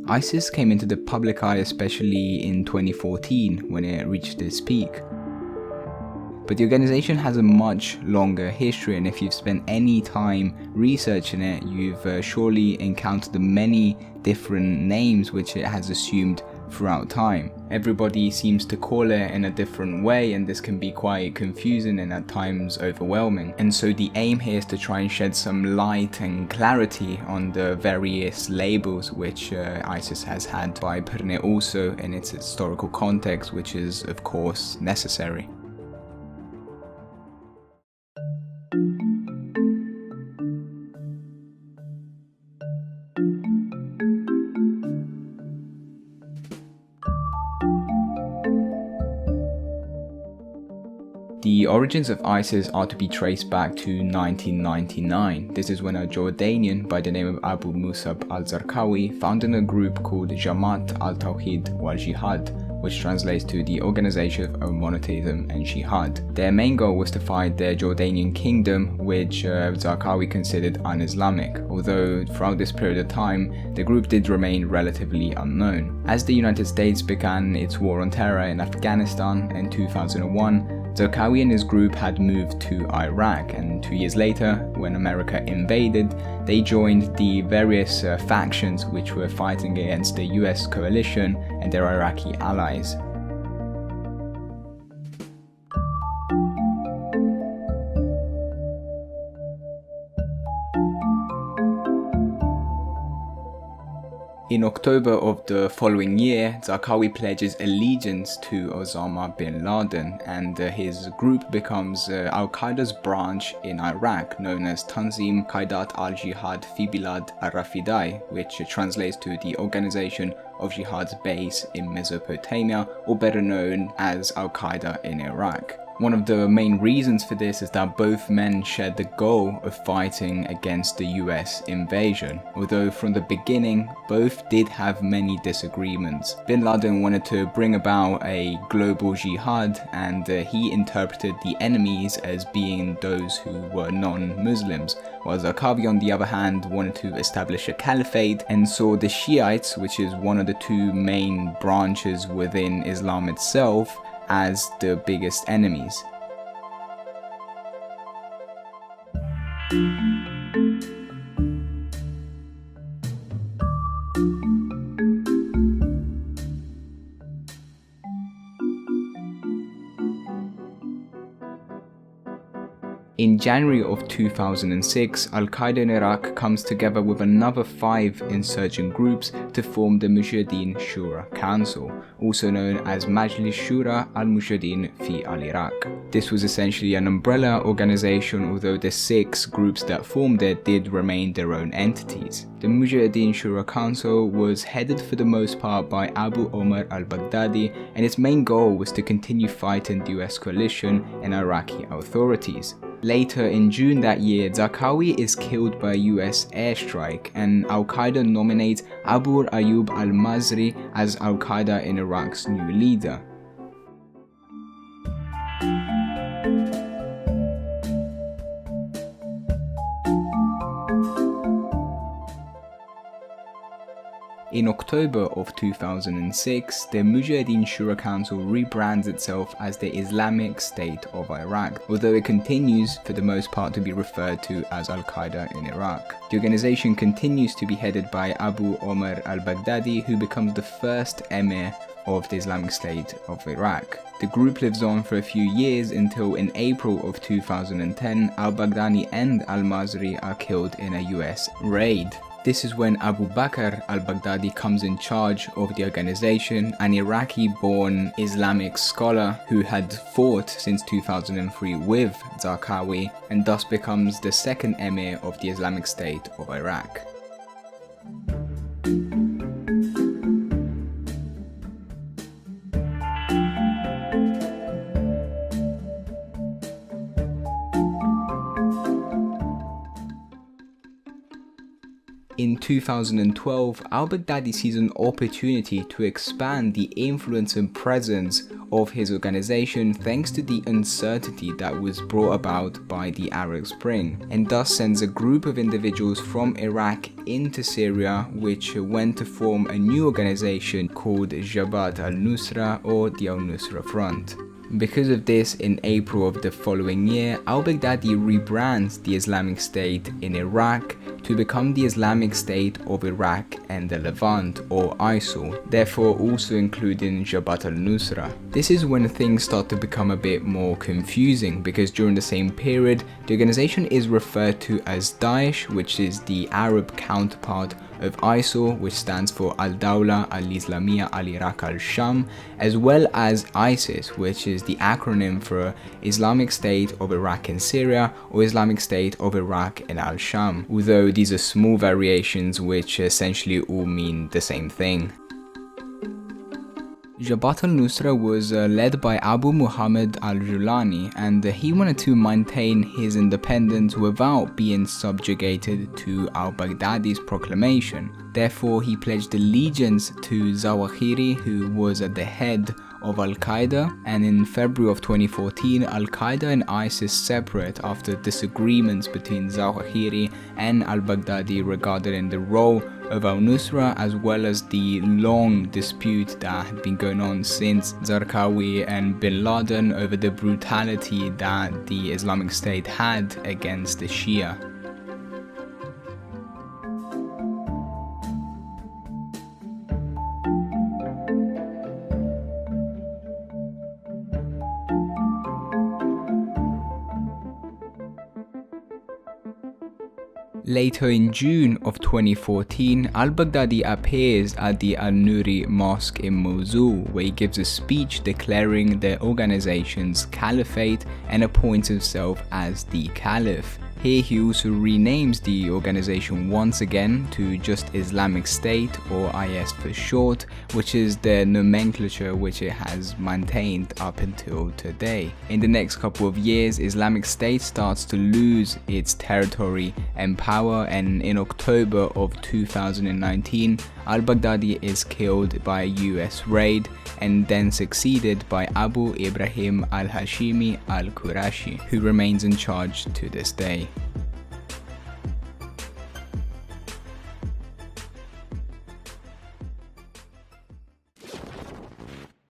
ISIS came into the public eye especially in 2014 when it reached its peak. But the organization has a much longer history, and if you've spent any time researching it, you've surely encountered the many different names which it has assumed throughout time. Everybody seems to call it in a different way, and this can be quite confusing and at times overwhelming. And so the aim here is to try and shed some light and clarity on the various labels which ISIS has had, by putting it also in its historical context, which is of course necessary. The origins of ISIS are to be traced back to 1999. This is when a Jordanian by the name of Abu Musab al-Zarqawi founded a group called Jama'at, al-Tawhid, wal-Jihad, which translates to the Organization of Monotheism and Jihad. Their main goal was to fight the Jordanian kingdom, which Zarqawi considered un-Islamic, although throughout this period of time, the group did remain relatively unknown. As the United States began its war on terror in Afghanistan in 2001, Zarqawi and his group had moved to Iraq, and 2 years later, when America invaded, they joined the various factions which were fighting against the US coalition and their Iraqi allies. In October of the following year, Zarqawi pledges allegiance to Osama bin Laden, and his group becomes al-Qaeda's branch in Iraq, known as Tanzim Qaidat al-Jihad fi Bilad al-Rafidai, which translates to the Organization of Jihad's base in Mesopotamia, or better known as al-Qaeda in Iraq. One of the main reasons for this is that both men shared the goal of fighting against the US invasion, although from the beginning both did have many disagreements. Bin Laden wanted to bring about a global jihad, and he interpreted the enemies as being those who were non-Muslims, while Zarqawi on the other hand wanted to establish a caliphate and saw the Shiites, which is one of the two main branches within Islam itself, as the biggest enemies. In January of 2006, Al-Qaeda in Iraq comes together with another 5 insurgent groups to form the Mujahideen Shura Council, also known as Majlis Shura al-Mujahideen fi al-Iraq. This was essentially an umbrella organization, although the 6 groups that formed it did remain their own entities. The Mujahideen Shura Council was headed for the most part by Abu Omar al-Baghdadi, and its main goal was to continue fighting the US coalition and Iraqi authorities. Later in June that year, Zarqawi is killed by a US airstrike, and al-Qaeda nominates Abu Ayyub al-Masri as al-Qaeda in Iraq's new leader. In October of 2006, the Mujahideen Shura Council rebrands itself as the Islamic State of Iraq, although it continues for the most part to be referred to as al-Qaeda in Iraq. The organization continues to be headed by Abu Omar al-Baghdadi, who becomes the first emir of the Islamic State of Iraq. The group lives on for a few years until in April of 2010, al-Baghdadi and al-Masri are killed in a US raid. This is when Abu Bakr al-Baghdadi comes in charge of the organization, an Iraqi-born Islamic scholar who had fought since 2003 with Zarqawi, and thus becomes the second emir of the Islamic State of Iraq. in 2012, al-Baghdadi sees an opportunity to expand the influence and presence of his organization thanks to the uncertainty that was brought about by the Arab Spring, and thus sends a group of individuals from Iraq into Syria, which went to form a new organization called Jabhat al-Nusra, or the al-Nusra Front. Because of this, in April of the following year, al-Baghdadi rebrands the Islamic State in Iraq to become the Islamic State of Iraq and the Levant, or ISIL, therefore also including Jabhat al-Nusra. This is when things start to become a bit more confusing, because during the same period, the organization is referred to as Daesh, which is the Arab counterpart of ISIL, which stands for Al-Dawla al-Islamiyya al-Iraq al-Sham, as well as ISIS, which is the acronym for Islamic State of Iraq and Syria, or Islamic State of Iraq and al-Sham, although these are small variations which essentially all mean the same thing. Jabhat al-Nusra was led by Abu Muhammad al-Julani, and he wanted to maintain his independence without being subjugated to al-Baghdadi's proclamation. Therefore, he pledged allegiance to Zawahiri, who was at the head of al-Qaeda, and in February of 2014, al-Qaeda and ISIS separate after disagreements between Zawahiri and al-Baghdadi regarding the role of al-Nusra, as well as the long dispute that had been going on since al-Zarqawi and bin Laden over the brutality that the Islamic State had against the Shia. Later in June of 2014, al-Baghdadi appears at the Al-Nuri Mosque in Mosul, where he gives a speech declaring the organization's caliphate and appoints himself as the caliph. Here he also renames the organization once again to just Islamic State, or IS for short, which is the nomenclature which it has maintained up until today. In the next couple of years, Islamic State starts to lose its territory and power, and in October of 2019, al-Baghdadi is killed by a US raid and then succeeded by Abu Ibrahim al-Hashimi al-Qurashi, who remains in charge to this day.